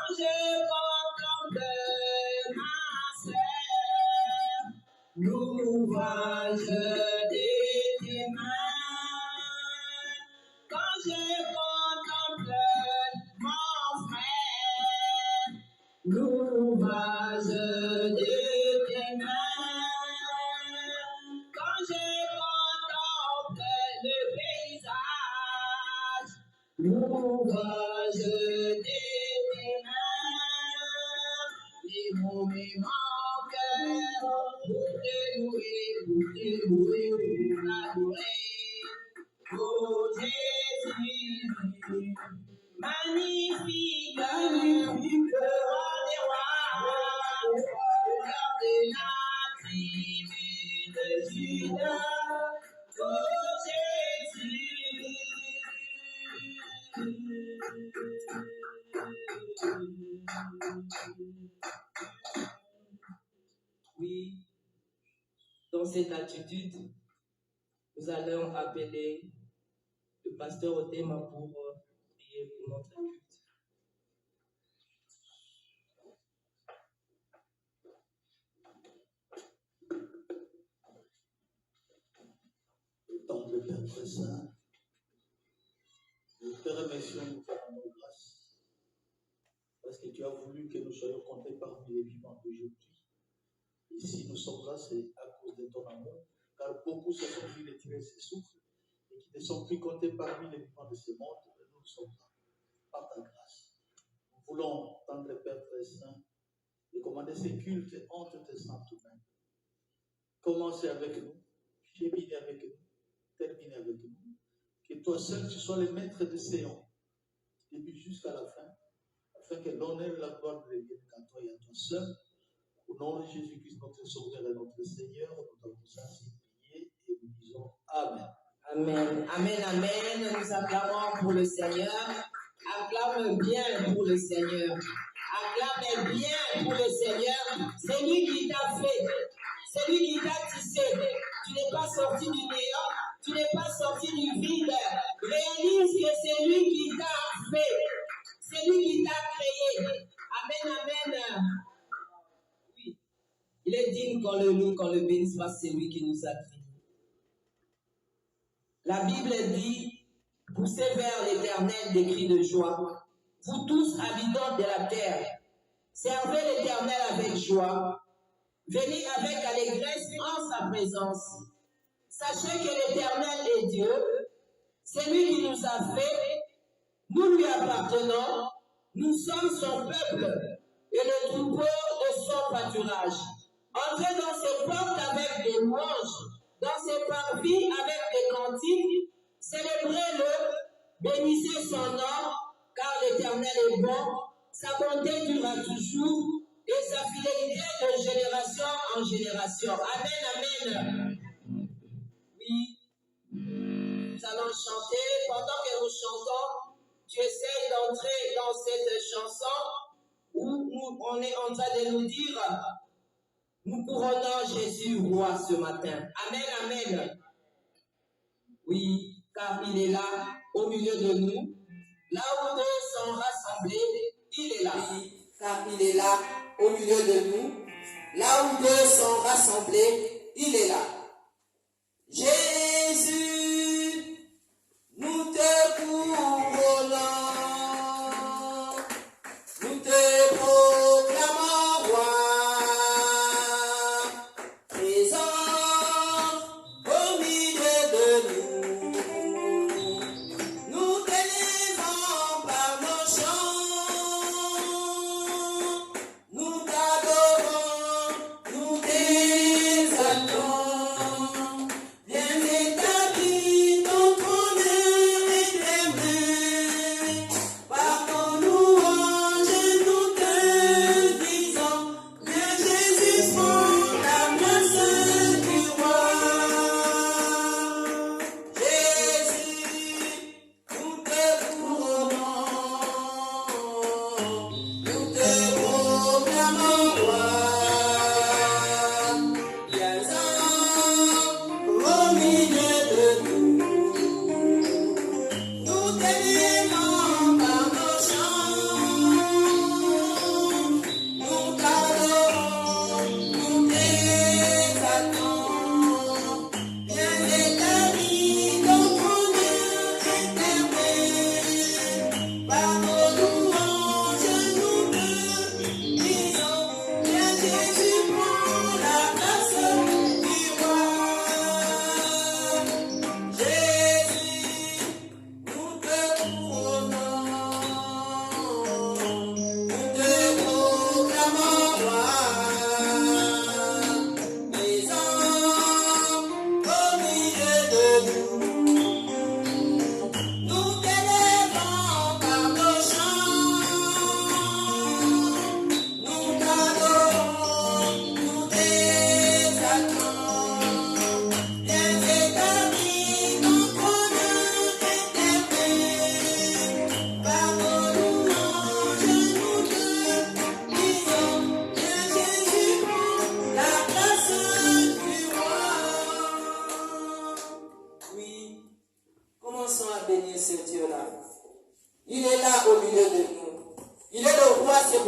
Quand je contemple ma sœur, l'ouvrage de tes mains, quand je contemple mon frère, l'ouvrage de tes mains, quand je contemple le paysage, l'ouvrage de tes mains, les mots et mon cœur pour te louer, pour l'adorer. Oh Jésus, magnifique, roi des rois, cœur de la tribu de Judas. Oh Jésus. Oui, dans cette attitude, nous allons appeler le pasteur Otema pour prier pour notre culte. Tendre Père très saint, nous te remercions, nous te rendons grâce, parce que tu as voulu que nous soyons comptés parmi les vivants d'aujourd'hui. Et si nous sommes là, c'est à cause de ton amour, car beaucoup se sont vus retirer ses souffles et qui ne sont plus comptés parmi les vivants de ce monde, et nous sommes là, par ta grâce. Nous voulons, tendre Père très saint, et commander ces cultes entre tes saintes mains. Commencez avec nous, cheminer avec nous, terminer avec nous. Que toi seul, tu sois le maître de séance, du début jusqu'à la fin, afin que l'honneur et la gloire reviennent à toi et à toi seul. Au nom de Jésus-Christ, notre Sauveur et notre Seigneur, nous avons ainsi prié et nous disons Amen. Amen, amen, amen. Nous acclamons pour le Seigneur. Acclame bien pour le Seigneur. Acclame bien pour le Seigneur. C'est lui qui t'a fait. C'est lui qui t'a tissé. Tu n'es pas sorti du néant. Tu n'es pas sorti du vide. Réalise que c'est lui qui t'a fait. C'est lui qui t'a créé. Amen, amen. Oui. Il est digne qu'on le loue, qu'on le bénisse, parce que c'est lui qui nous a créés. La Bible dit, poussez vers l'Éternel des cris de joie. Vous tous, habitants de la terre, servez l'Éternel avec joie. Venez avec allégresse en sa présence. Sachez que l'Éternel est Dieu. C'est lui qui nous a fait. Nous lui appartenons. Nous sommes son peuple et le troupeau de son pâturage. Entrez dans ses portes avec des louanges, dans ses parvis avec des cantiques. Célébrez-le, bénissez son nom, car l'Éternel est bon. Sa bonté durera toujours et sa fidélité de génération en génération. Amen, amen. Oui, nous allons chanter. Pendant que nous chantons, tu essayes d'entrer dans cette chanson où on est en train de nous dire, nous couronnons Jésus roi ce matin. Amen, amen. Oui, car il est là, au milieu de nous. Là où deux sont rassemblés, il est là. Oui, car il est là, au milieu de nous. Là où deux sont rassemblés, il est là. Jésus, nous te couronnons. Nous te proclamons roi. Présent au milieu de nous. Nous t'élévons par nos chants. Nous t'adorons, nous t'exaltons. Bien établi ton honneur éternel. Par ton louange nous te disons, bien Jésus prend la place du roi. Jésus, nous te couronnons, nous te proclamons roi. Viens-en au milieu de nous. Nous t'élévons par nos chants.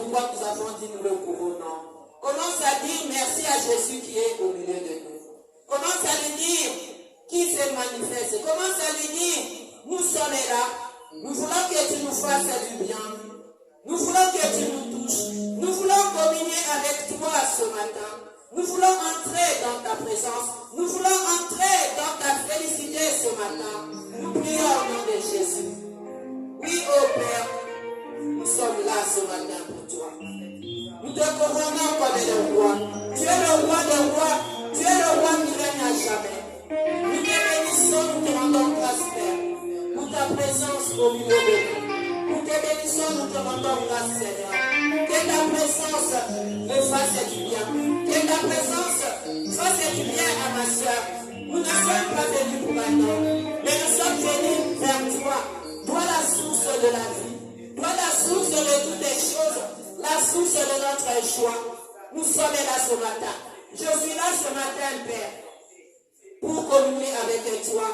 pourquoi nous avons dit nous le couronnons. Commence à dire merci à Jésus qui est au milieu de nous. Commence à lui dire qui se manifeste. Commence à lui dire, nous sommes là. Nous voulons que tu nous fasses du bien. Nous voulons que tu nous touches. Nous voulons communier avec toi ce matin. Nous voulons entrer dans ta présence. Nous voulons entrer dans ta félicité ce matin. Nous prions au nom de Jésus. Oui, ô Père, nous sommes là ce matin pour toi. Nous te couronnons comme le roi. Tu es le roi des rois. Tu es le roi qui règne à jamais. Nous te bénissons, nous te rendons grâce, Père, pour ta présence au milieu de nous. Nous te bénissons, nous te rendons grâce, Seigneur. Que ta présence me fasse du bien. Que ta présence fasse du bien à ma soeur. Nous ne sommes pas venus pour un homme, mais nous sommes venus vers toi. Toi la source de la vie. Toi la source de toutes les choses. La source de notre joie. Nous sommes là ce matin. Je suis là ce matin, Père, pour communier avec toi.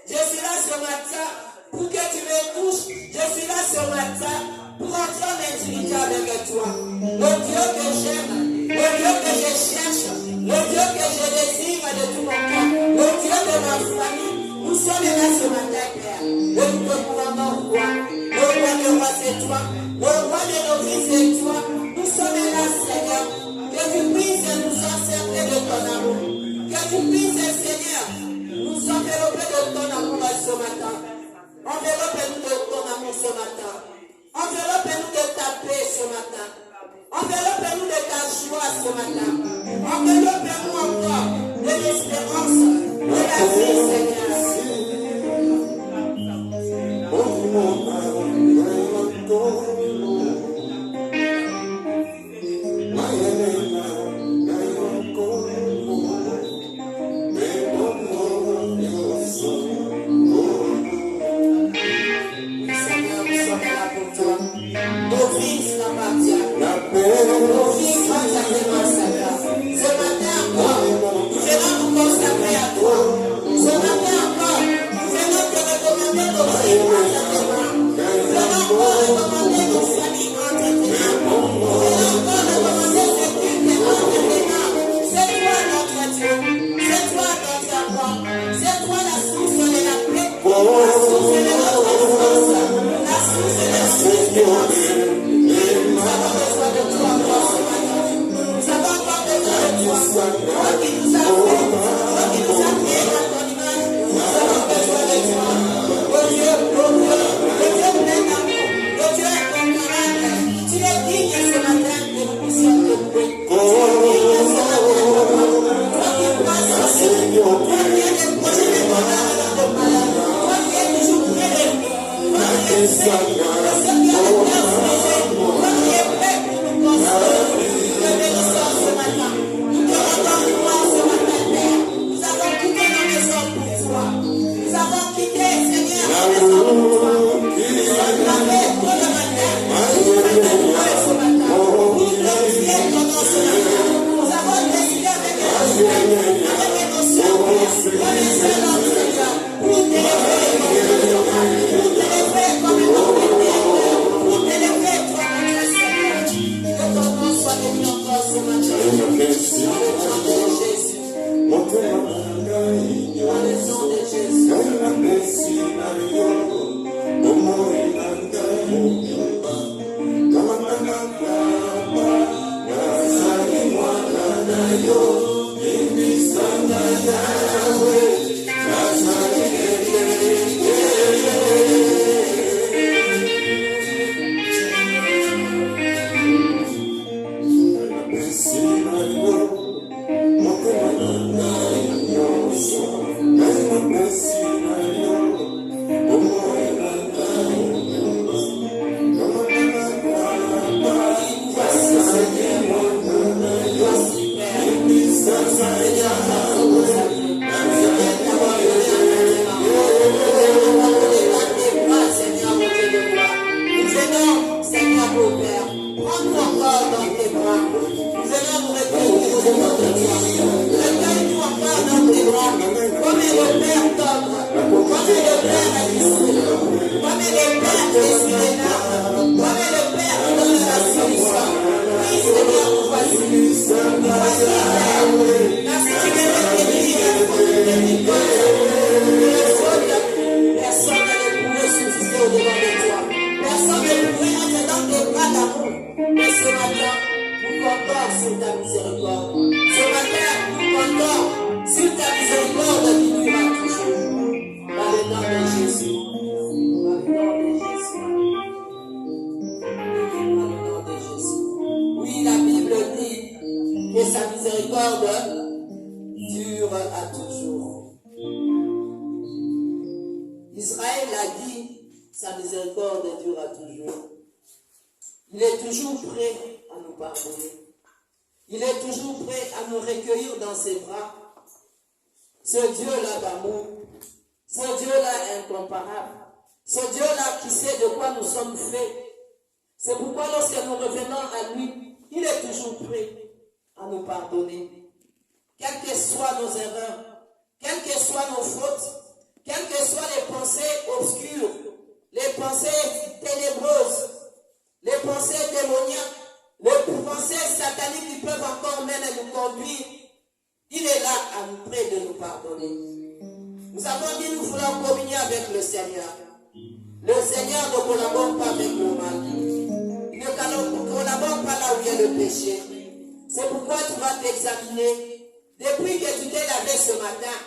Je suis là ce matin pour que tu me touches. Je suis là ce matin pour entrer en intimité avec toi. Le Dieu que j'aime, le Dieu que je cherche, le Dieu que je désire de tout mon cœur, le Dieu de ma famille. Nous sommes là ce matin, Père. Et nous te couronnons, roi. Le roi de roi, c'est toi. Le roi de nos vies, c'est toi. Nous sommes là, Seigneur. Que tu puisses nous encercler de ton amour. Que tu puisses, Seigneur, nous envelopper de ton amour ce matin. Enveloppe-nous de ton amour ce matin. Enveloppe-nous de ta paix ce matin. Enveloppe-nous de ta joie ce matin. Enveloppe-nous encore de l'espérance, de la vie, Seigneur. sur ta miséricorde. Ce matin, nous comptons sur ta miséricorde qui durera toujours. Dans le nom de Jésus. Dans le nom de Jésus. Dans le nom de Jésus. Oui, la Bible dit que sa miséricorde dure à toujours. Israël a dit, sa miséricorde dure à toujours. Il est toujours prêt à nous pardonner. Il est toujours prêt à nous recueillir dans ses bras. Ce Dieu-là d'amour, ce Dieu-là incomparable, ce Dieu-là qui sait de quoi nous sommes faits. C'est pourquoi lorsque nous revenons à lui, il est toujours prêt à nous pardonner. Quelles que soient nos erreurs, quelles que soient nos fautes, quelles que soient les pensées obscures, les pensées ténébreuses, les pensées démoniaques, les pensées sataniques qui peuvent encore même nous conduire, il est là à nous près de nous pardonner. Nous avons dit nous voulons communier avec le Seigneur. Le Seigneur ne collabore pas avec le mal. Il ne collabore pas là où il y a le péché. C'est pourquoi tu vas t'examiner. Depuis que tu t'es lavé ce matin,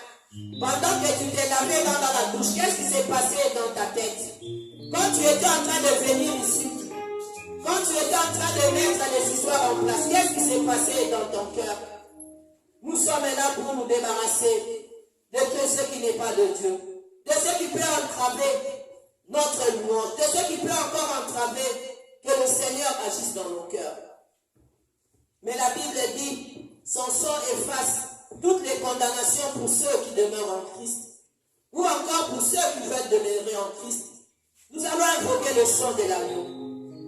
pendant que tu t'es lavé dans la douche, qu'est-ce qui s'est passé dans ta tête? Quand tu étais en train de venir ici, quand tu étais en train de mettre les histoires en place, qu'est-ce qui s'est passé dans ton cœur? Nous sommes là pour nous débarrasser de tout ce qui n'est pas de Dieu, de ce qui peut entraver notre louange, de ce qui peut encore entraver que le Seigneur agisse dans nos cœurs. Mais la Bible dit, son sang efface toutes les condamnations pour ceux qui demeurent en Christ, ou encore pour ceux qui veulent demeurer en Christ. Nous allons invoquer le sang de l'agneau.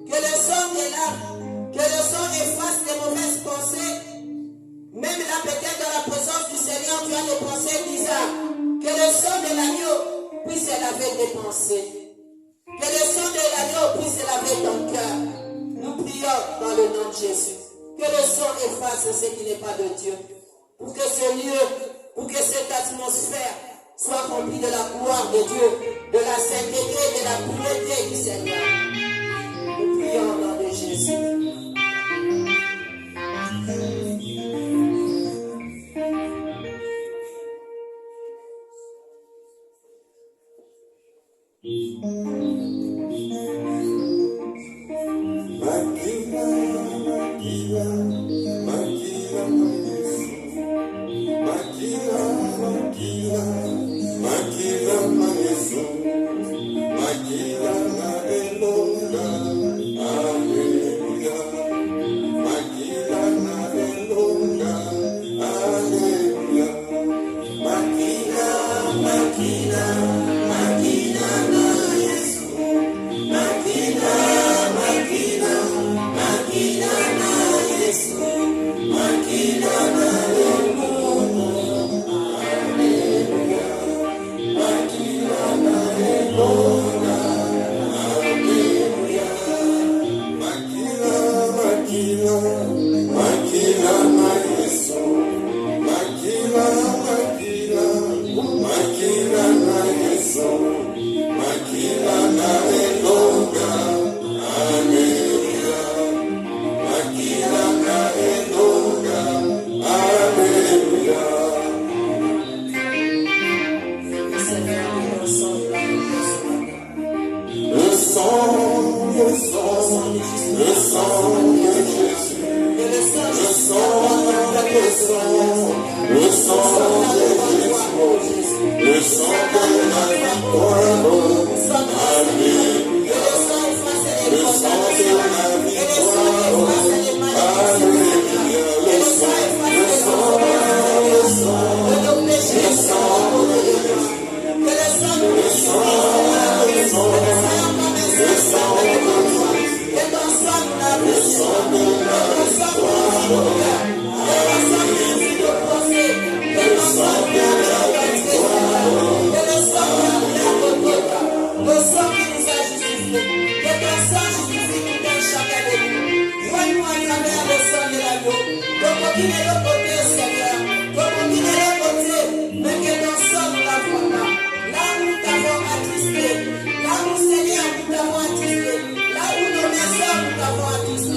Que le sang de l'âme, que le sang efface les mauvaises pensées. Même là, peut-être dans la présence du Seigneur, tu as des pensées bizarres. Que le sang de l'agneau puisse laver tes pensées. Que le sang de l'agneau puisse laver ton cœur. Nous prions dans le nom de Jésus. Que le sang efface ce qui n'est pas de Dieu. Pour que ce lieu, pour que cette atmosphère soit remplie de la gloire de Dieu, de la sainteté, de la pureté du Seigneur. Nous prions au nom de Jésus.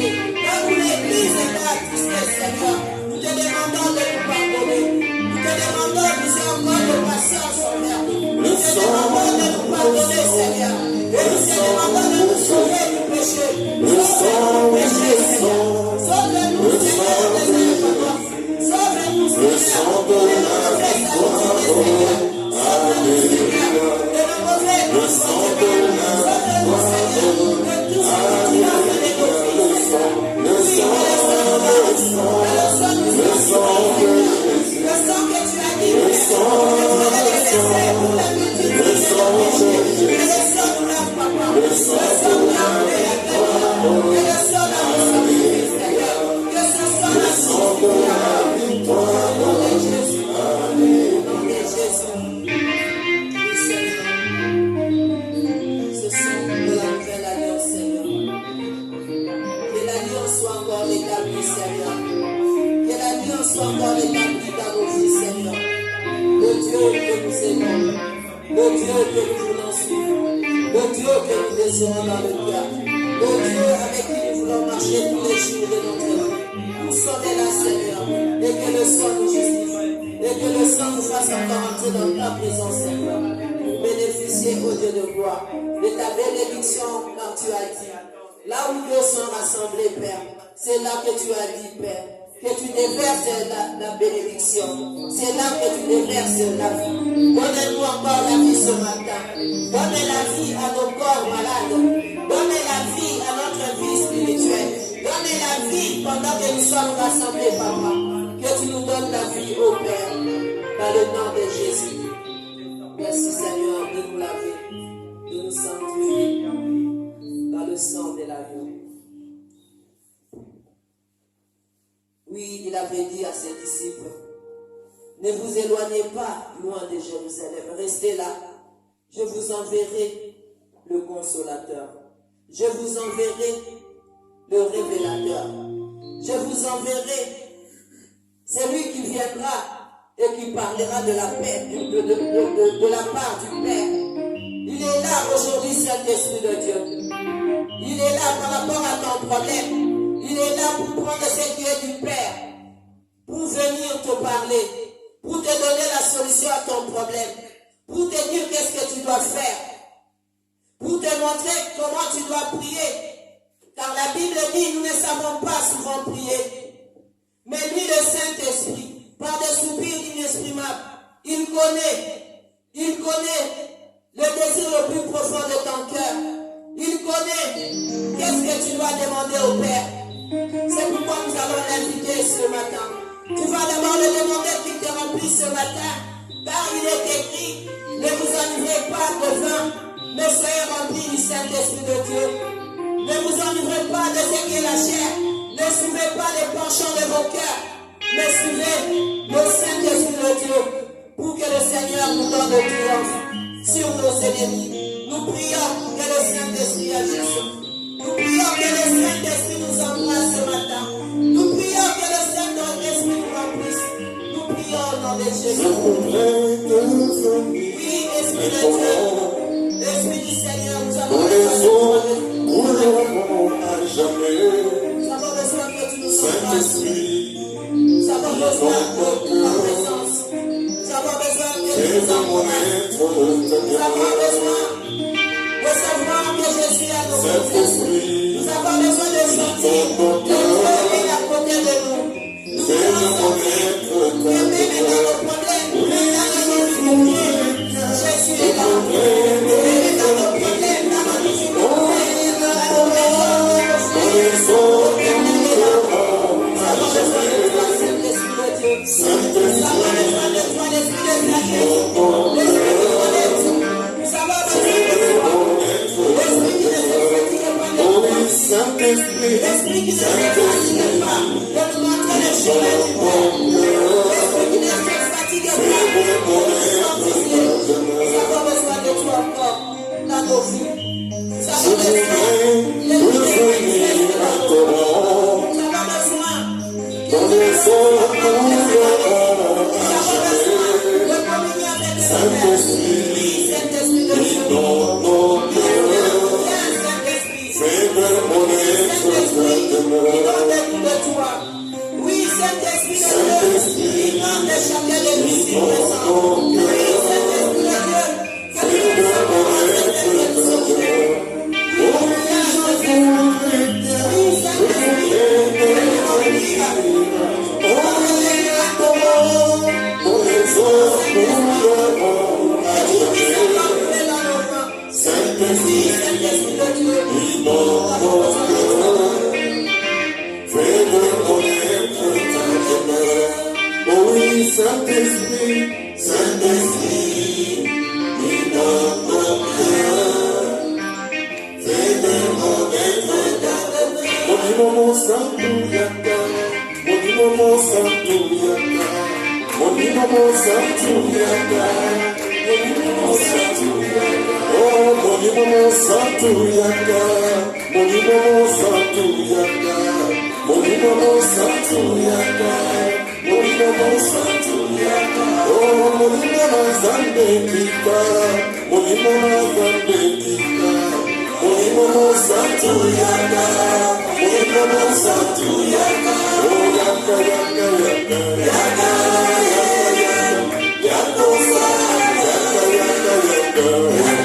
Là où l'église est attistée, Seigneur. Nous te demandons de nous pardonner. Nous te demandons de nous avoir de patience envers nous. Nous te demandons de nous pardonner, Seigneur. Et nous te demandons de nous sauver du péché. Sauve-nous du péché, Seigneur. Sauve-nous, Seigneur, des enfants. Sauve-nous, Seigneur, de notre salitude, Seigneur. Sauve-nous, Seigneur, de nos mauvais goûts, Seigneur. Sauve-nous, Seigneur, de tout ce que tu as fait de nos vies, Seigneur. Oui, que le sang nous sanctifie, Seigneur. Le sang que tu as dit, Seigneur, que tu allais laisser pour la multitude de nos péchés. Que le sang nous lave, Papa. Le sang nous lave, que le sang nous sanctifie, Seigneur. Que ce sang nous sanctifie, au nom de Jésus. Au nom de Jésus. Oui, Seigneur. Ce sang de la nouvelle alliance, Seigneur. Que l'alliance soit encore établie, Seigneur. Que l'alliance soit encore établie dans nos vies, Seigneur. Le Dieu que nous aimons, le Dieu que nous voulons suivre, le Dieu que nous désirons dans le cœur, le Dieu avec qui nous voulons marcher tous les jours de notre vie. Nous sommes là, Seigneur, et que le sang nous justifie, et que le sang nous fasse encore entrer dans ta présence, Seigneur, pour bénéficier au Dieu de gloire de ta bénédiction quand tu as dit. Là où deux sont rassemblés, Père, c'est là que tu as dit, Père, que tu déverses la bénédiction. C'est là que tu déverses la vie. Donne-nous encore la vie ce matin. Donne la vie à nos corps malades. Donne la vie à notre vie spirituelle. Donne la vie pendant que nous sommes rassemblés, Papa. Que tu nous donnes la vie, ô Père, dans le nom de Jésus. Merci, Seigneur, de nous laver, de nous sanctifier dans le sang de l'agneau. Oui, il avait dit à ses disciples, ne vous éloignez pas loin de Jérusalem, restez là. Je vous enverrai le consolateur. Je vous enverrai le révélateur. Je vous enverrai celui qui viendra et qui parlera de la paix, de la part du Père. Il est là aujourd'hui, Saint-Esprit de Dieu. Il est là par rapport à ton problème. Il est là pour prendre ce qui est du Père, pour venir te parler, pour te donner la solution à ton problème, pour te dire qu'est-ce que tu dois faire, pour te montrer comment tu dois prier. Car la Bible dit, nous ne savons pas souvent prier. Mais lui, le Saint-Esprit, par des soupirs inexprimables, il connaît le désir le plus profond de ton cœur. Il connaît qu'est-ce que tu dois demander au Père. C'est pourquoi nous allons l'inviter ce matin. Tu vas d'abord le demander qu'il te remplisse ce matin. Car il est écrit, ne vous enivrez pas de vin, mais soyez remplis du Saint-Esprit de Dieu. Ne vous enivrez pas de ce qui est la chair. Ne suivez pas les penchants de vos cœurs. Mais suivez le Saint-Esprit de Dieu pour que le Seigneur nous donne le triomphe sur nos ennemis. Nous prions que le Saint-Esprit agisse. Nous prions que le Saint-Esprit nous embrasse ce matin. Nous prions que le Saint-Esprit nous remplisse. Nous prions au nom de Jésus. Oui, Esprit de Dieu, Esprit du Seigneur, nous avons besoin de toi. Nous avons besoin que tu nous embrasses. Nous avons besoin de ta présence. Nous avons besoin que tu nous embrasses. Nous avons besoin de savoir que je suis à nos côtés. Nous avons besoin de sentir que Dieu est à côté de nous. Nous voulons sentir que même dans nos problèmes, même dans nos difficultés, Jésus est là. Même dans nos problèmes, dans nos difficultés, dans nos maisons, nous avons besoin de toi, Saint-Esprit de Dieu. Nous avons besoin de toi, l'Esprit de sagesse, l'Esprit de connaître. Nous avons besoin de toi. L'esprit qui ne se fatigue pas de toi. L'esprit qui ne se fatigue pas de nous montrer le chemin du Père. L'esprit qui ne se fatigue pas de nous sanctifier. Nous avons besoin de toi encore dans nos vies. Nous avons besoin de nous manifester dans nos vies. Nous avons besoin de communier avec le Saint-Esprit. Saint-Esprit de Dieu. Saint-Esprit, il donne de toi. Oui, Saint-Esprit, Saint-Esprit, Saint-Esprit, inonde mon cœur. Fais de mon être mon santo yaka, mon santo yaka, mon santo yaka, mon santo yaka, oh mon santo yaka, mon santo yaka, mon santo yaka, mon santo yaka, oh mon zambe kita, mon zambe kita, mon santo yaka. Mon santo yaka, oh yaka yaka yaka, yaka yaka yaka, yaka yaka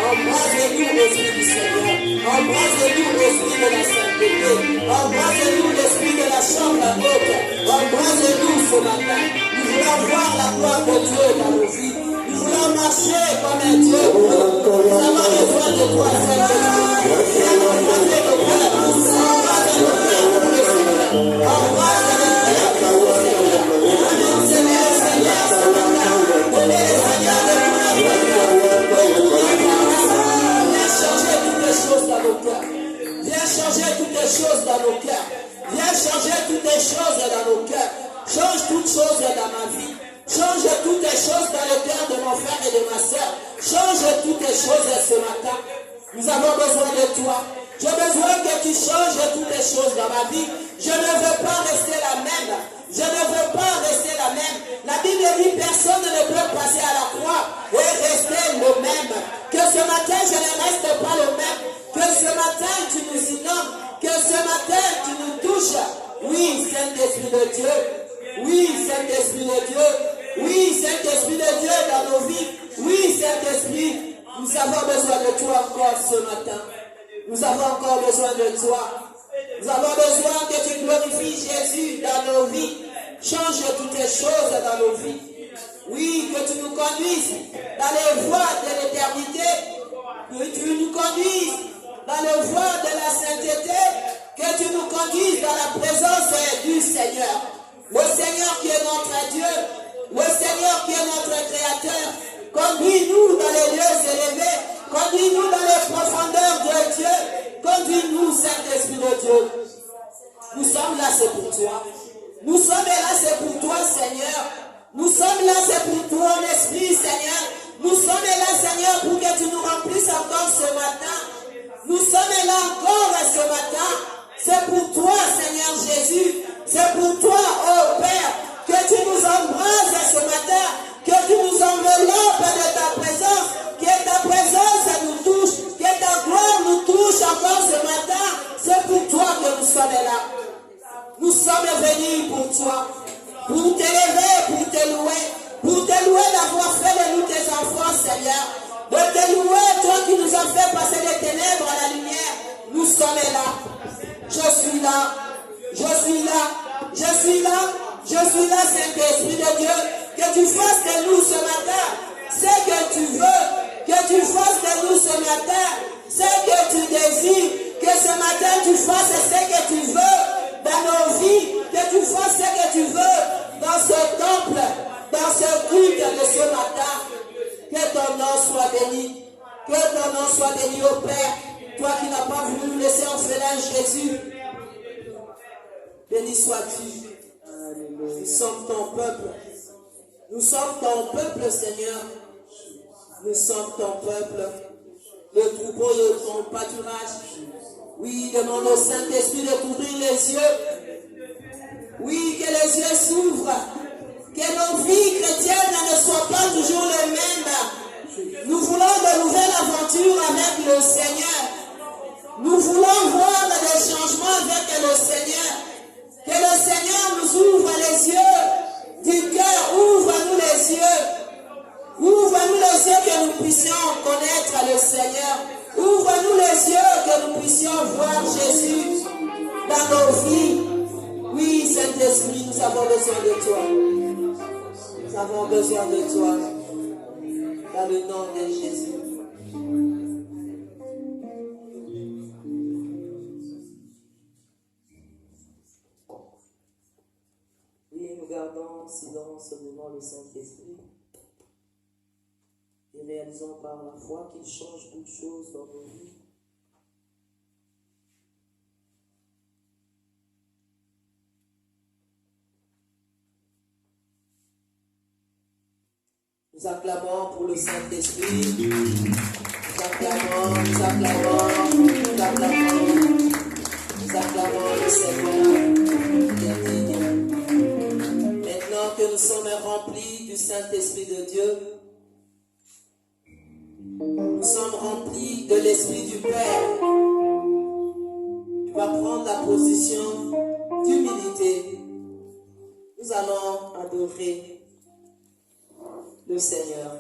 Embrasse-nous l'esprit du Seigneur. Embrasse-nous l'esprit de la sainteté. Embrasse-nous l'esprit de la chambre haute. Embrasse-nous ce matin. Nous voulons voir la gloire de Dieu dans nos vies. Nous voulons marcher comme un Dieu. Nous avons besoin de toi, Seigneur. Viens nous embrasser le cœur. Embrasse le cœur pour le Seigneur. Embrasse le cœur pour le Seigneur. Amen, Seigneur, Seigneur, ce matin. Donnez le Seigneur de nous. Viens changer toutes les choses dans nos cœurs. Viens changer toutes les choses dans nos cœurs. Change toutes choses dans ma vie. Change toutes les choses dans le cœur de mon frère et de ma soeur. Change toutes les choses ce matin. Nous avons besoin de toi. J'ai besoin que tu changes toutes les choses dans ma vie. Je ne veux pas rester la même. Je ne veux pas rester la même. La Bible dit personne ne peut passer à la croix et rester le même. Que ce matin je ne reste pas le même. Que ce matin tu nous inondes. Que ce matin tu nous touches. Oui, Saint-Esprit de Dieu. Oui, Saint-Esprit de Dieu. Oui, Saint-Esprit de Dieu dans nos vies. Oui, Saint-Esprit, nous avons besoin de toi encore ce matin. Nous avons encore besoin de toi. Nous avons besoin que tu glorifies Jésus dans nos vies. Change toutes les choses dans nos vies. Oui, que tu nous conduises dans les voies de l'éternité. Que tu nous conduises dans les voies de la sainteté. Que tu nous conduises dans la présence du Seigneur. Le Seigneur qui est notre Dieu. Le Seigneur qui est notre Créateur. Conduis-nous dans les lieux élevés. Conduis-nous dans les profondeurs de Dieu. Conduis-nous, Saint-Esprit de Dieu. Nous sommes là, c'est pour toi. Nous sommes là, c'est pour toi, Seigneur. Nous sommes là, c'est pour ton esprit, Seigneur. Nous sommes là, Seigneur, pour que tu nous remplisses encore ce matin. Nous sommes là encore ce matin. C'est pour toi, Seigneur Jésus. C'est pour toi, oh Père, que tu nous embrasses ce matin. Que tu nous enveloppes de ta présence. Que ta présence nous touche. Que ta gloire nous touche encore ce matin. C'est pour toi que nous sommes là. Nous sommes venus pour toi. Pour t'élever, pour te louer d'avoir fait de nous tes enfants, Seigneur. De te louer, toi qui nous as fait passer des ténèbres à la lumière. Nous sommes là. Je suis là. Je suis là. Je suis là. Je suis là, Saint-Esprit de Dieu. Que tu fasses de nous ce matin ce que tu veux. Que tu fasses de nous ce matin ce que tu désires. Que ce matin tu fasses ce que tu veux dans nos vies. Que tu fasses ce que tu veux dans ce temple, dans ce culte de ce matin. Que ton nom soit béni. Que ton nom soit béni, ô Père. Toi qui n'as pas voulu nous laisser orphelins, Jésus. Béni sois-tu. Nous sommes ton peuple. Nous sommes ton peuple, Seigneur. Nous sommes ton peuple. Le troupeau de ton pâturage. Oui, demande au Saint-Esprit de couvrir les yeux. Oui, que les yeux s'ouvrent. Que nos vies chrétiennes ne soient soit pas toujours les mêmes. Nous voulons de nouvelles aventures avec le Seigneur. Nous voulons voir des changements avec le Seigneur. Que le Seigneur nous ouvre les yeux du cœur. Ouvre-nous les yeux. Ouvre-nous les yeux que nous puissions connaître le Seigneur. Ouvre-nous les yeux que nous puissions voir Jésus dans nos vies. Oui, Saint-Esprit, nous avons besoin de toi. Nous avons besoin de toi. Dans le nom de Jésus. Oui, nous gardons silence devant le Saint-Esprit et réalisons par la foi qu'il change toutes choses dans nos vies. Nous acclamons pour le Saint-Esprit. Nous acclamons le Seigneur qui est digne. Maintenant que nous sommes remplis du Saint-Esprit de Dieu, nous sommes remplis de l'Esprit du Père. Tu vas prendre la position d'humilité. Nous allons adorer le Seigneur.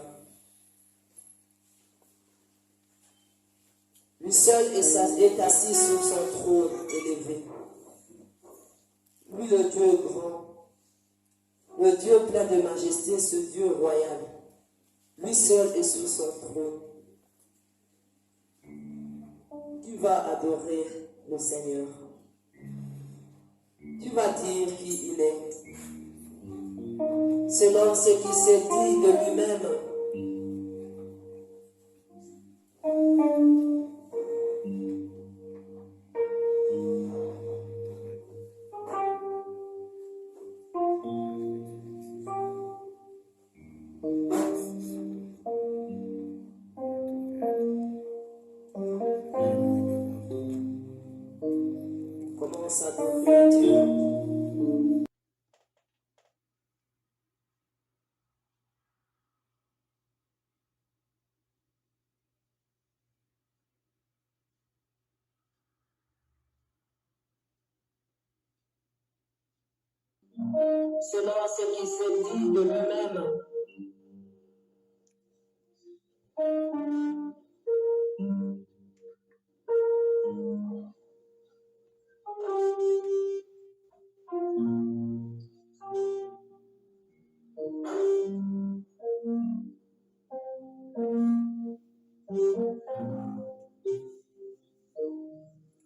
Lui seul est assis sur son trône élevé. Lui, le Dieu grand, le Dieu plein de majesté, ce Dieu royal. Lui seul est sur son trône. Tu vas adorer le Seigneur. Tu vas dire qui il est. Selon ce qui s'est dit de lui-même. Commence à adorer Dieu. Selon ce qui s'est dit de lui-même.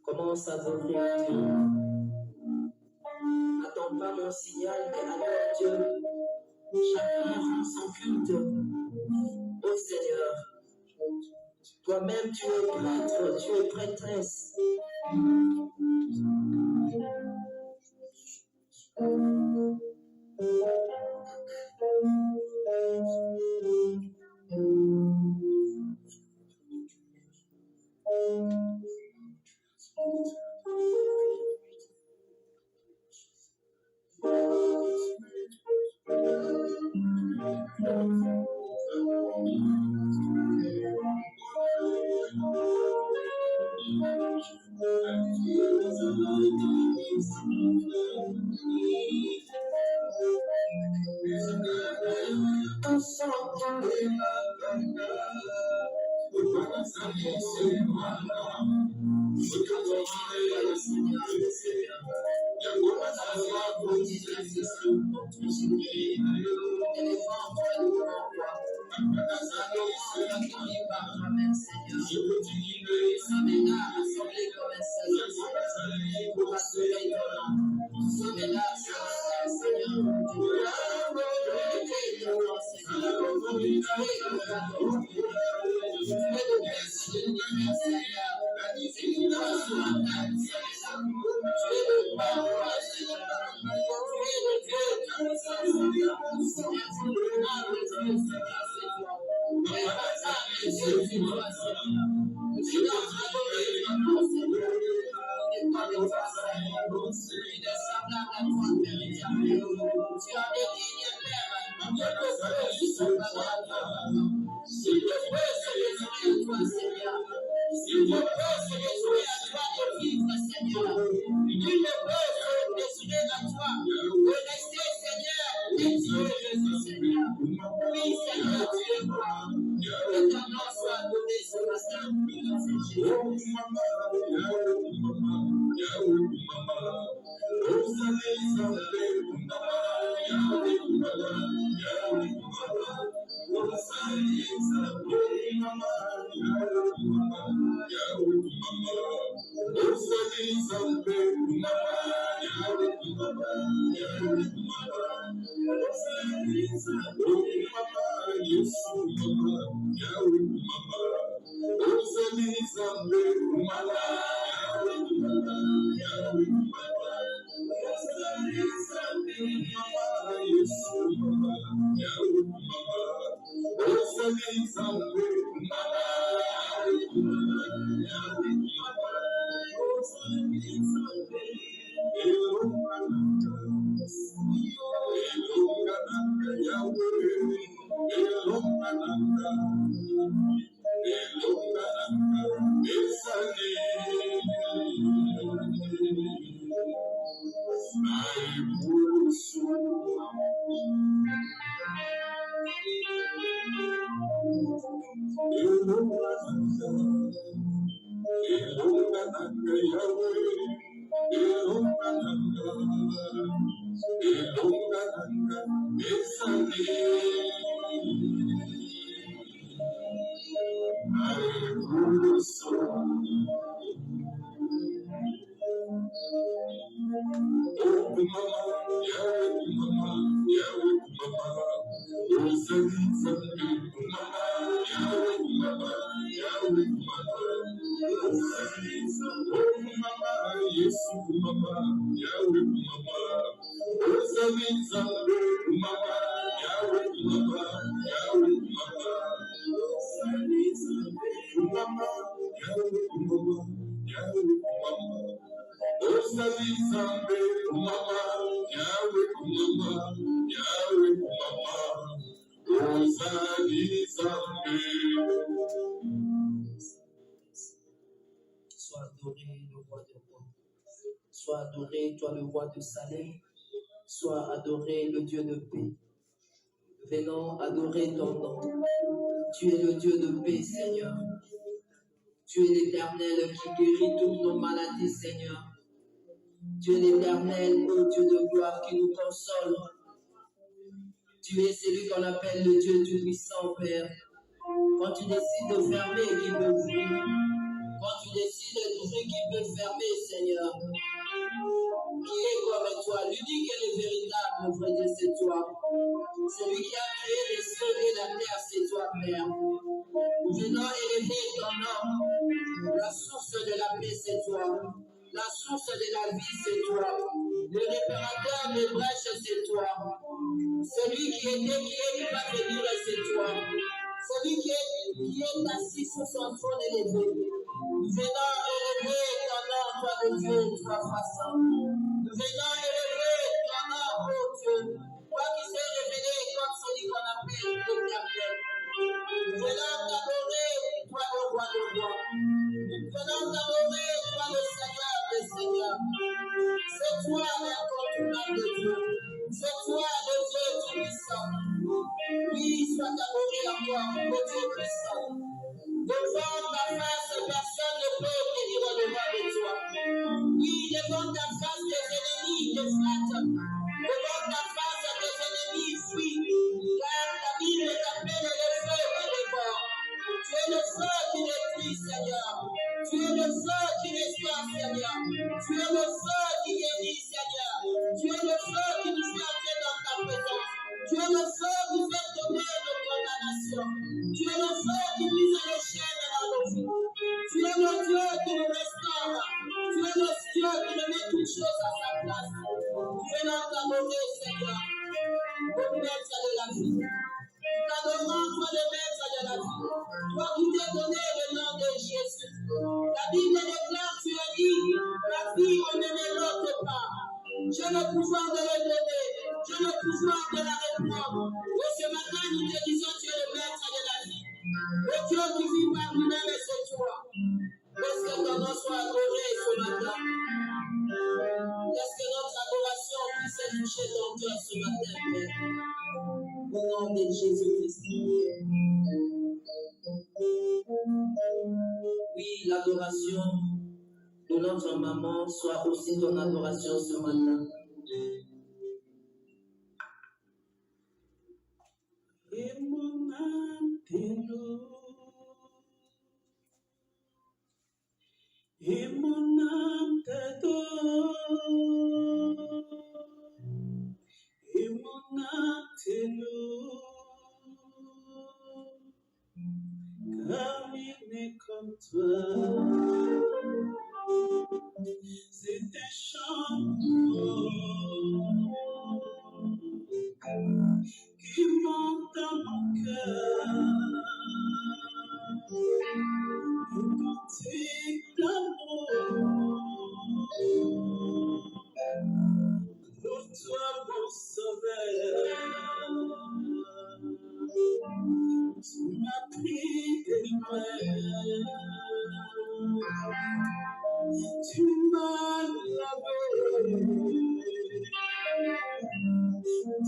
Commence à adorer Dieu. N'attends pas mon signal, mais adore Dieu. Chacun rend son culte au Seigneur. Toi-même, tu es prêtre, tu es prêtresse. Si je peux se désirer à toi, Seigneur. Si je peux se désirer à toi de vivre, Seigneur. Tu ne peux se désirer à toi de rester, Seigneur, et Dieu, Jésus, Seigneur. Oui, Seigneur, tu es bon. Que ton nom soit donné ce matin. Sois adoré, le roi des rois. Sois adoré, toi le roi de Salem. Sois adoré, le Dieu de paix. Venons adorer ton nom. Tu es le Dieu de paix, Seigneur. Tu es l'Éternel qui guérit toutes nos maladies, Seigneur. Tu es l'Éternel, ô Dieu de gloire, qui nous console. Tu es celui qu'on appelle le Dieu tout-puissant, Père. Quand tu décides de fermer, qui peut ouvrir? Quand tu décides d'ouvrir, qui peut fermer, Seigneur? Qui est comme toi? L'unique et le véritable, vrai Dieu, c'est toi. Celui qui a créé les cieux et la terre, c'est toi, Père. Nous venons élever ton nom. La source de la paix, c'est toi. La source de la vie, c'est toi. Le réparateur des brèches, c'est toi. Celui qui était, qui est, qui va venir, c'est toi. Celui qui est assis sur son trône élevé. Nous venons élever ton nom, toi de Dieu, toi passant. Nous venons élever ton nom, ô Dieu. Toi qui s'est révélé comme celui qu'on appelle l'Éternel. Nous venons t'adorer, toi le roi de rois. Nous venons t'adorer, toi le Seigneur des seigneurs. C'est toi l'incontournable de Dieu. C'est toi le Dieu tout-puissant. Oui, sois adoré à toi, le Dieu puissant. Devant ta face, personne ne peut tenir au-devant de toi. Oui, devant ta face, tes ennemis te flattent. Devant ta face, tes ennemis fuient. Car ta Bible t'appelle le feu qui dévore. Tu es le feu qui détruit, Seigneur. Tu es le feu qui restaure, Seigneur. Tu es le feu qui guérit, Seigneur. Tu es le feu qui nous fait entrer dans ta présence. Tu es le feu qui fait tomber nos condamnations. Tu es le feu qui brise les chaînes dans nos vies. Tu es le Dieu qui nous restaure. Tu es le Dieu qui nous met toutes choses à sa place. Tu es notre amoureux, Seigneur. Le maître de la vie. T'adorons, toi le maître de la vie. Toi qui t'es donné le nom de Jésus. La Bible déclare, tu as dit, la vie, on ne l'ôte pas. J'ai le pouvoir de le donner. J'ai le pouvoir de la reprendre. Et ce matin, nous te disons, viens toucher ton cœur ce matin, Père. Au nom de Jésus-Christ. Oui, l'adoration de notre maman soit aussi ton adoration ce matin. Et mon âme t'éloge, et mon âme t'adore, et mon âme t'éloge, car il n'est comme toi. C'est un chant qui monte dans mon cœur, un cantique d'amour pour toi, mon sauveur. Tu m'as pris de loin, tu m'as lavé,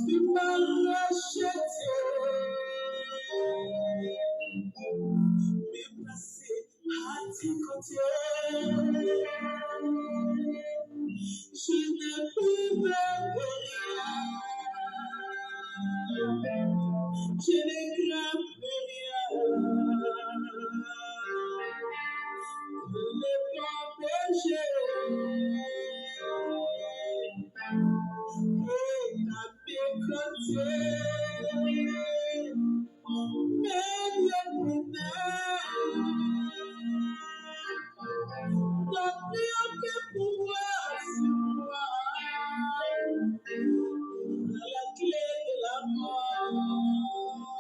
tu m'as racheté, m'es placé à tes côtés. Je n'ai plus peur de rien, je ne crains plus rien. Le bon péché est à mes côtés. Mais le bonheur n'a plus aucun pouvoir sur moi. La clé de la mort,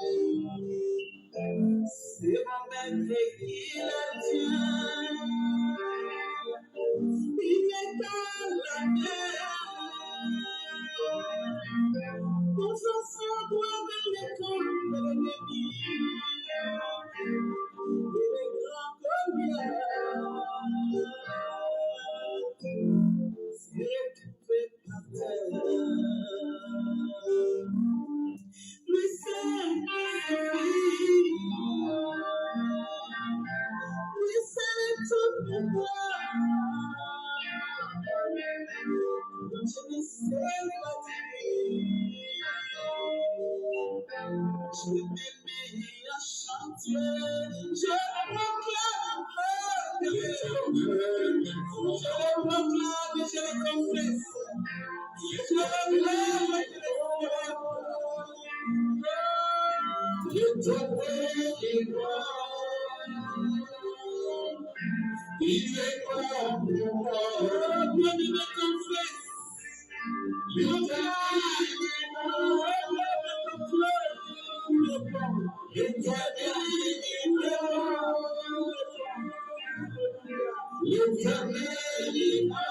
c'est mon maître qui la tient. Il est dans la mer. Nos enfants doivent les comptes de l'ennemi. Il est grand combien. C'est retrouvé par terre. Lui seul suffit. Lui seul est tout pour moi. Je ne sais pas dire. Je m'ai mis à chanter. Je proclame. Je le proclame et je le confesse. Je le proclame et je le confesse. L'éternel est bon. Il est bon pour moi. Je le confesse. L'éternel est bon. L'éternel est bon.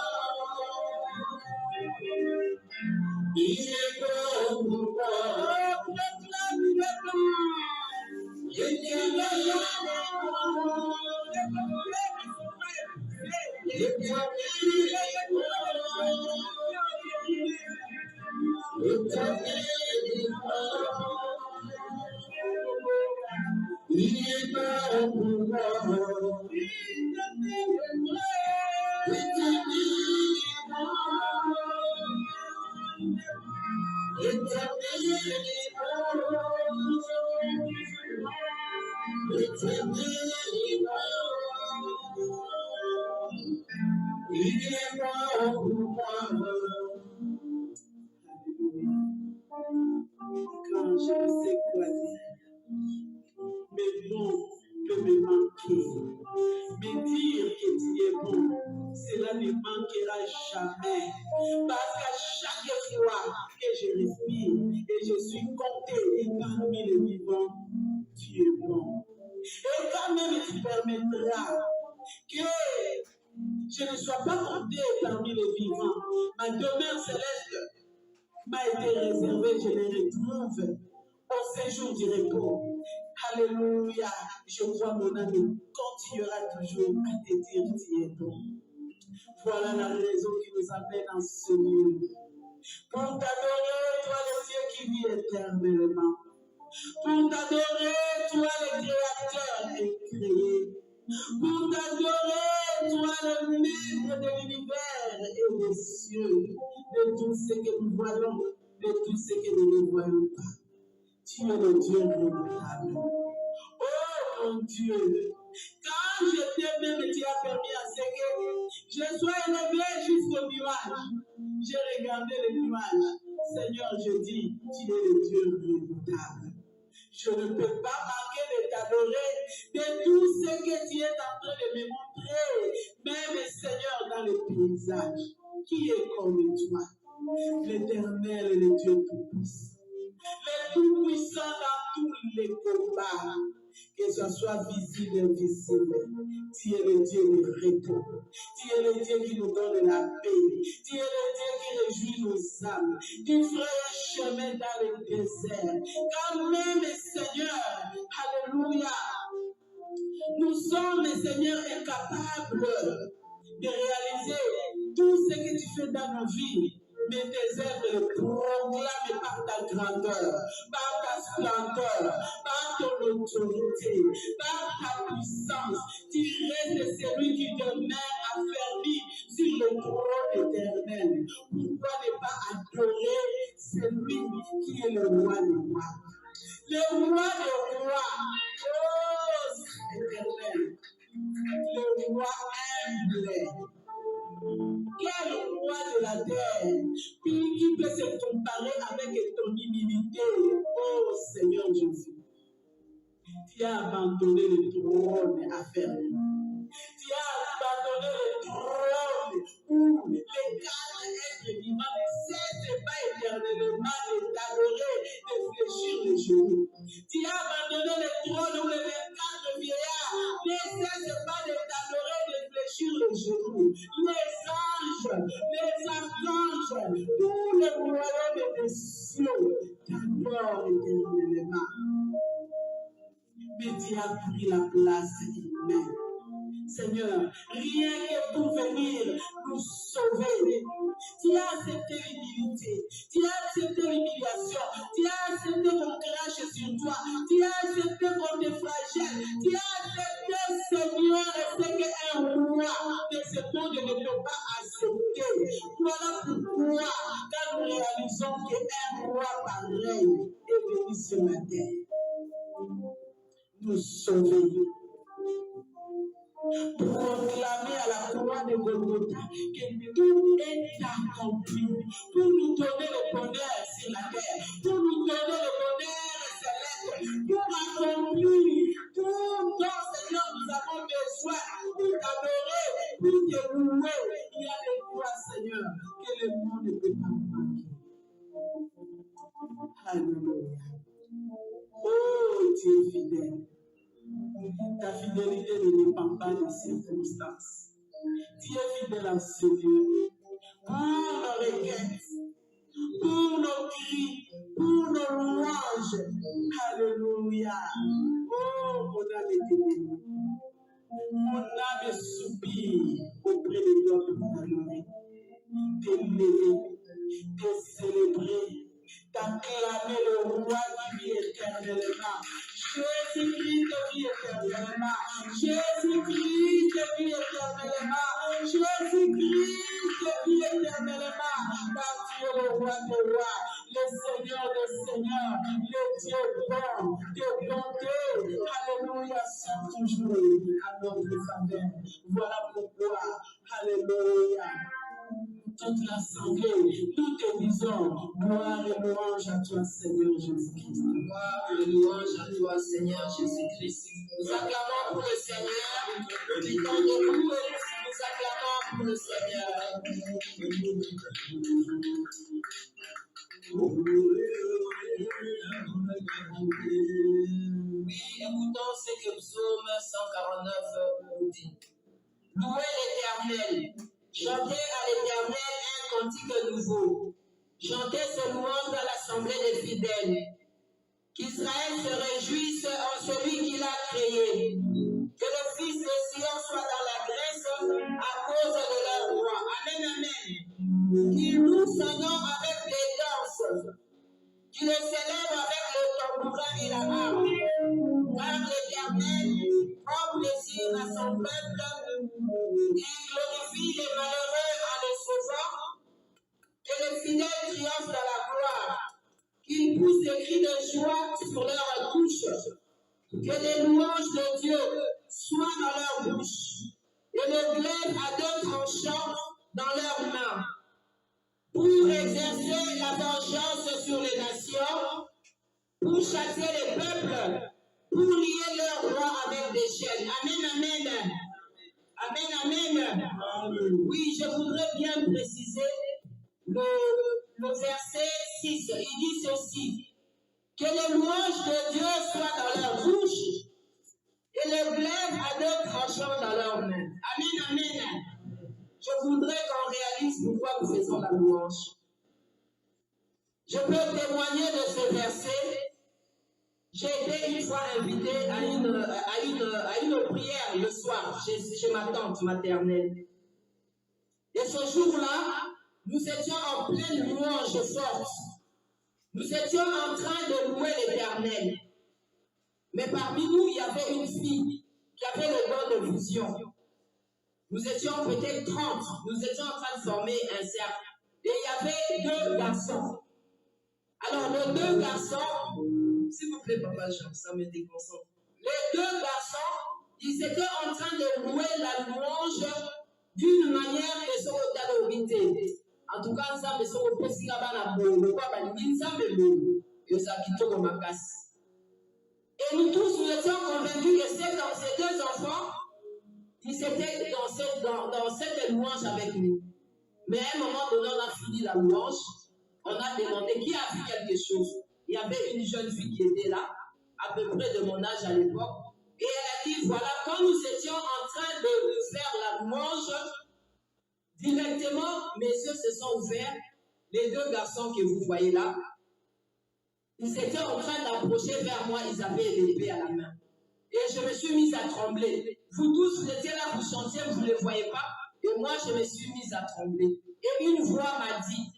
L'éternel est bon. Il est bon pour moi. Quand je ne sais quoi dire, mes mots peuvent me manquer. Mais dire que tu es bon, cela ne manquera jamais. Parce qu'à chaque fois que je respire et je suis compté parmi les vivants, tu es bon. Et quand même tu permettras que je ne sois pas compté parmi les vivants, ma demeure céleste m'a été réservée, je les retrouve au séjour du repos. Alléluia, je crois mon âme continuera toujours à te dire tu es bon. Voilà la raison qui nous amène en ce lieu. Pour t'adorer, toi le Dieu qui vit éternellement. Pour t'adorer, toi le Créateur est créé. Pour t'adorer, toi le maître de l'univers et des cieux, de tout ce que nous voyons, de tout ce que nous ne voyons pas. Tu es le Dieu redoutable. Oh mon Dieu, quand je t'ai même, tu as permis à ce que je sois élevé jusqu'au nuage. J'ai regardé les nuages. Seigneur, je dis, tu es le Dieu redoutable. Je ne peux pas manquer de t'adorer de tout ce que tu es en train de me montrer. Même Seigneur, dans le paysage, qui est comme toi? L'Éternel est le Dieu tout-puissant. Le tout-puissant dans tous les combats, que ce soit visible et invisible. Tu es le Dieu de repos. Tu es le Dieu qui nous donne la paix. Tu es le Dieu qui réjouit nos âmes. Tu feras un chemin dans le désert. Quand même, Seigneur, alléluia, nous sommes, Seigneur, incapables de réaliser tout ce que tu fais dans nos vies. Mais tes œuvres proclament par ta grandeur, par ta splendeur, par ton autorité, par ta puissance. Tu restes celui qui demeure affermi sur le trône éternel. Pourquoi ne pas adorer celui qui est le roi des rois? Le roi des rois, oh éternel, le roi humble. Quel roi de la terre qui peut se comparer avec ton humilité, oh Seigneur Jésus? Tu as abandonné le trône affermi. Tu as abandonné le trône où les quatre êtres vivants ne cessent pas éternellement de t'adorer, de fléchir les genoux. Tu as abandonné le trône où les 24 vieillards ne cessent pas de t'adorer, de fléchir les genoux. Les archanges, tout le royaume des cieux t'adorent éternellement. Mais tu as pris la place humaine. Seigneur, rien que pour venir nous sauver. Tu as accepté l'humilité, tu as accepté l'humiliation, tu as accepté qu'on crache sur toi, tu as accepté qu'on te flagelle, tu as accepté, Seigneur, ce qu'un roi de ce monde ne peut pas accepter. Voilà pourquoi, quand nous réalisons qu'un roi pareil est venu sur la terre, nous sauver. Proclamer à la croix de Golgotha que tout est accompli pour nous donner le bonheur sur la terre, pour nous donner le bonheur céleste, pour accomplir tout dont, Seigneur, nous avons besoin pour t'adorer, pour te louer. Il y a des fois, Seigneur, que le monde ne peut pas manquer. Alléluia. Oh, tu es fidèle. Ta fidélité ne dépend pas des circonstances. Tu es fidèle en ce Dieu. Pour nos requêtes, pour nos cris, pour nos louanges. Alléluia. Oh, mon âme est bénie. Mon âme soupire auprès de toi pour t'adorer, t'aimer, te célébrer, t'acclamer le roi qui vit éternellement. Jésus-Christ vit éternellement. Jésus-Christ vit éternellement. Jésus-Christ vit éternellement. Car tu es le roi des rois, le Seigneur des seigneurs, le Dieu bon, de bonté. Alléluia, sont toujours à notre faveur. Voilà pourquoi, alléluia, toute l'assemblée, nous te disons, gloire et louange à toi, Seigneur Jésus-Christ. Gloire et louange à toi, Seigneur Jésus-Christ. Nous acclamons pour le Seigneur. Nous disons debout et nous acclamons pour le Seigneur. Oui, écoutons ce que Psaume 149 nous dit. Louez l'Éternel. Chantez à l'Éternel un cantique nouveau. Chantez ce louange dans l'assemblée des fidèles. Qu'Israël se réjouisse en celui qui l'a créé. Que le fils de Sion soit dans la grâce à cause de leur roi. Amen, amen. Qu'il loue son nom avec qui le célèbre avec le tambourin et la harpe. Car l'Éternel prend plaisir à son peuple, il glorifie les malheureux en les sauvant, que les fidèles triomphent dans la gloire, qu'ils poussent des cris de joie sur leur bouche, que les louanges de Dieu soient dans leur bouche, et le glaive à deux tranchants dans leurs mains, pour exercer la vengeance sur les nations, pour chasser les peuples, pour lier leurs rois avec des chaînes. Amen, amen. Amen, amen. Oui, je voudrais bien préciser le verset 6. Il dit ceci: que les louanges de Dieu soient dans leur bouche et le glaive à deux tranchants dans leurs mains. Amen, amen. Je voudrais qu'on réalise pourquoi nous faisons la louange. Je peux témoigner de ce verset. J'ai été une fois invité à une prière le soir chez ma tante maternelle. Et ce jour-là, nous étions en pleine louange forte. Nous étions en train de louer l'Éternel. Mais parmi nous, il y avait une fille qui avait le don de vision. Nous étions peut-être 30. Nous étions en train de former un cercle. Et il y avait 2 garçons. Alors, les 2 garçons, s'il vous plaît, papa Jean, ça me déconcentre. Les 2 garçons, ils étaient en train de louer la louange d'une manière que ce soit d'alorité. En tout cas, ça me semble que c'est la et nous tous, nous étions convaincus que ces 2 enfants, ils étaient dans cette louange avec nous. Mais à un moment donné, on a fini la louange. On a demandé qui a vu quelque chose. Il y avait une jeune fille qui était là, à peu près de mon âge à l'époque. Et elle a dit, voilà, quand nous étions en train de faire la louange, directement, mes yeux se sont ouverts. Les 2 garçons que vous voyez là, ils étaient en train d'approcher vers moi, ils avaient l'épée à la main. Et je me suis mise à trembler. Vous tous, vous étiez là, vous chantiez, vous ne le voyez pas. Et moi, je me suis mise à trembler. Et une voix m'a dit,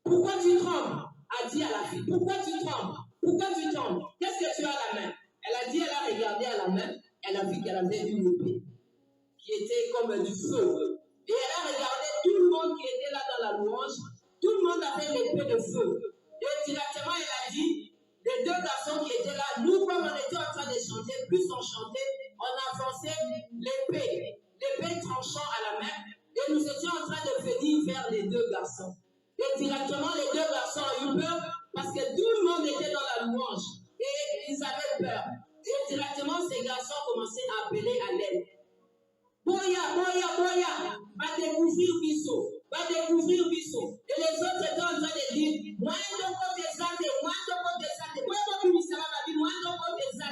pourquoi tu trembles? A dit à la fille, pourquoi tu trembles? Pourquoi tu trembles? Qu'est-ce que tu as à la main? Elle a dit, elle a regardé à la main, elle a vu qu'elle avait une épée qui était comme du feu. Et elle a regardé tout le monde qui était là dans la louange, tout le monde avait l'épée de feu. Et directement, elle a dit, les 2 garçons qui étaient là, nous, comme on était en train de chanter, plus on chantait, on avançait l'épée tranchant à la main, et nous étions en train de venir vers les 2 garçons. Et directement, les 2 garçons ont eu peur parce que tout le monde était dans la louange et ils avaient peur. Et directement, ces garçons commençaient à appeler à l'aide. Boya, boya, boya, va découvrir Bisso, va découvrir Bisso. Et les autres étaient en train de dire, moi, je ne peux pas descendre, moi, je ne peux pas descendre, moi, je ne peux pas descendre, moi, je ne peux pas descendre,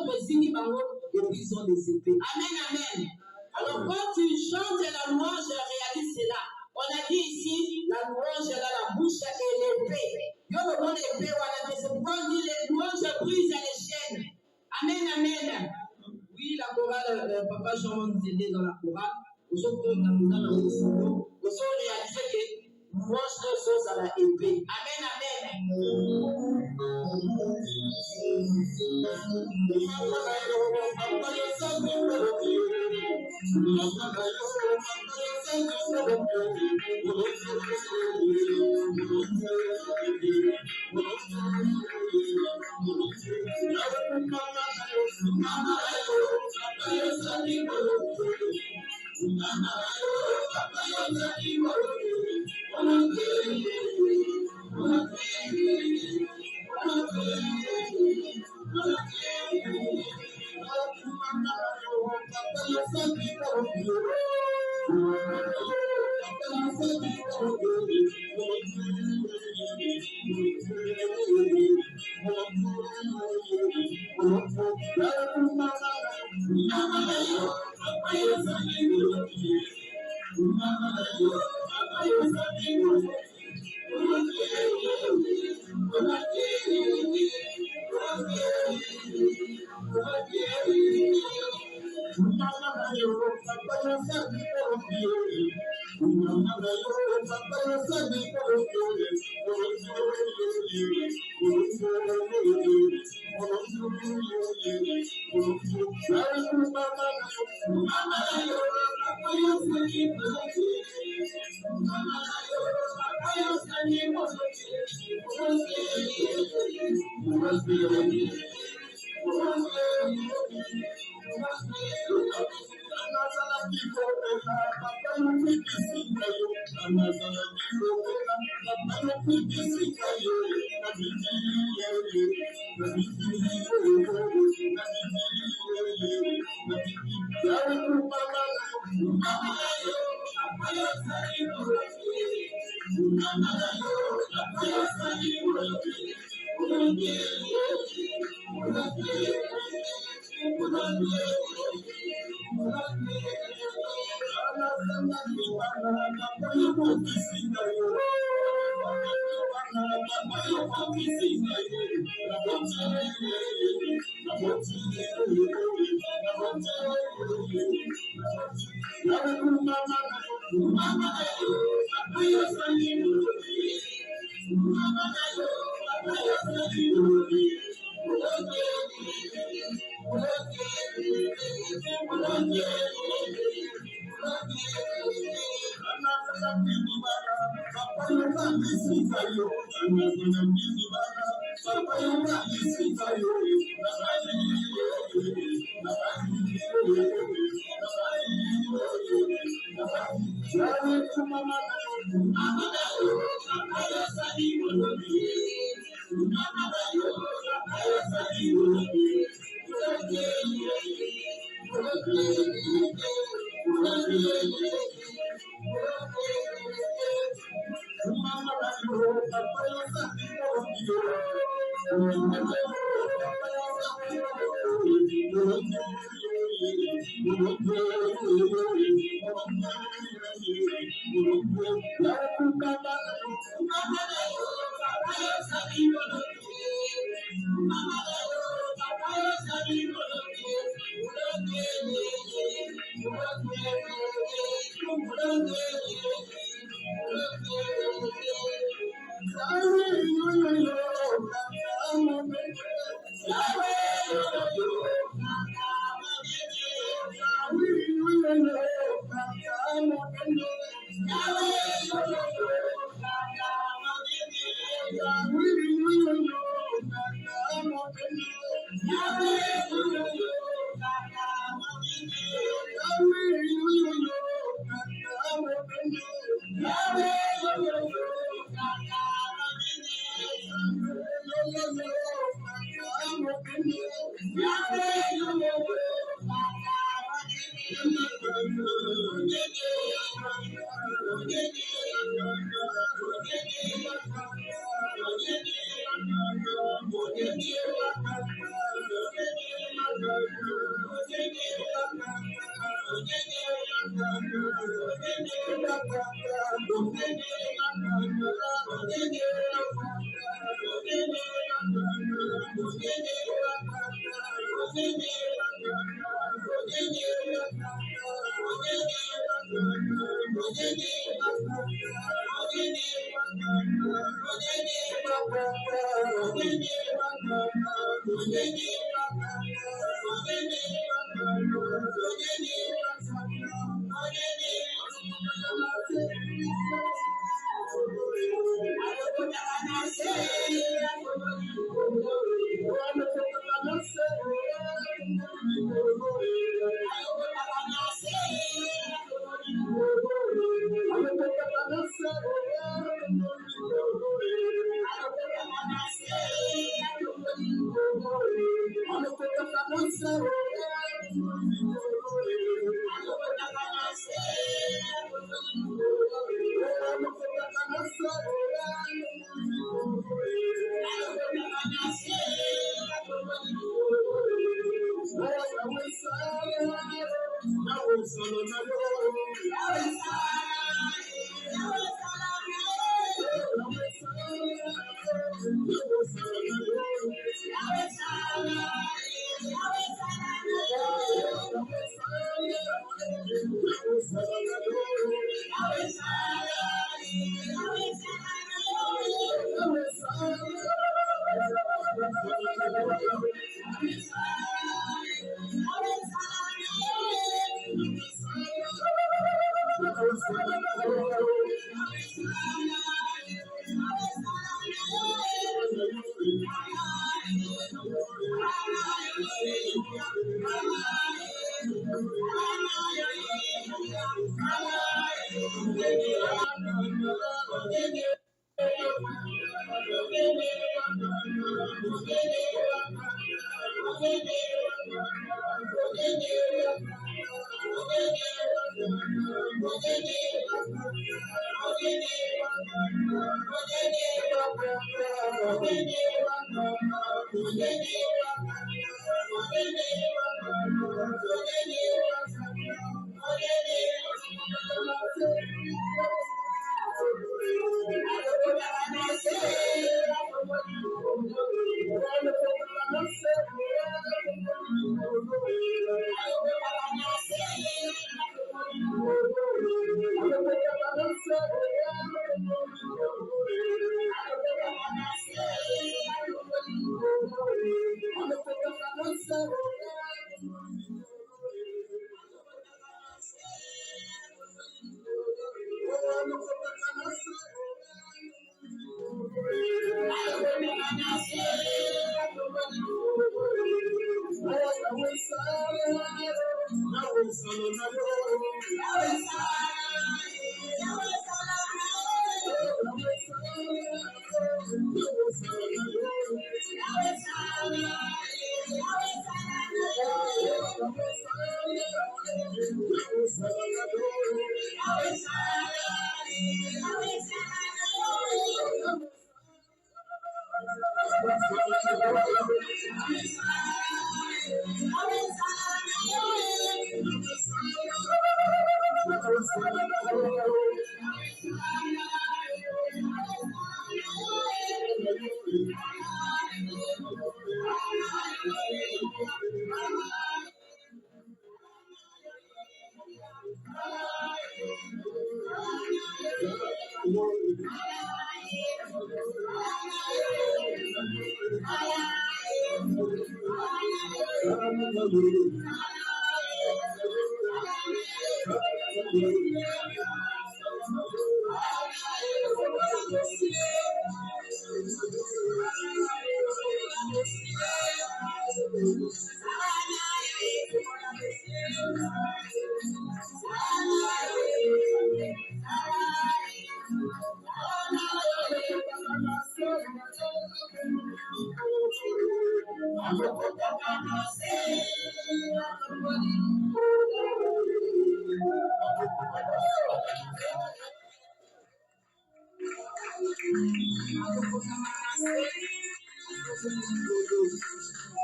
notre signe par l'autre, et puis ils ont des épées. Amen, amen. Alors, quand tu chantes la louange, réalise cela. On a dit ici, la louange, elle a la bouche et l'épée. Yo, le bon épée, on a dit, c'est pourquoi on dit les louanges brisent les chaînes. Amen, amen. Oui, la chorale, papa Jean va nous aider dans la chorale. Nous sommes réalisés que louange de choses à la épée. Amen, amen.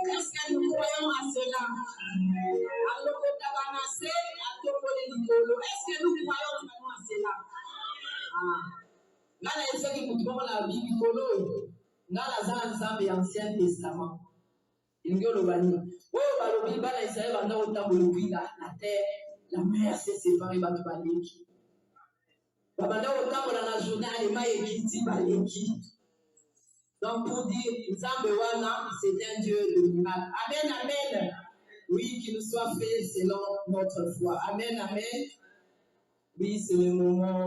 Est-ce que nous croyons à cela? Est-ce que nous croyons vraiment à cela? Là, il y a ceux qui comprennent la Bible, dans la Zambie Ancien Testament. Il y a le bani. Oh, le Bible, il y a la terre, la mer s'est séparée de Baleki. Babanda autant dans la journée, les mailles qui dit Baleki. Donc, pour dire, Zambewana, c'est un Dieu de miracle. Amen, amen. Oui, qu'il nous soit fait selon notre foi. Amen, amen. Oui, c'est le moment.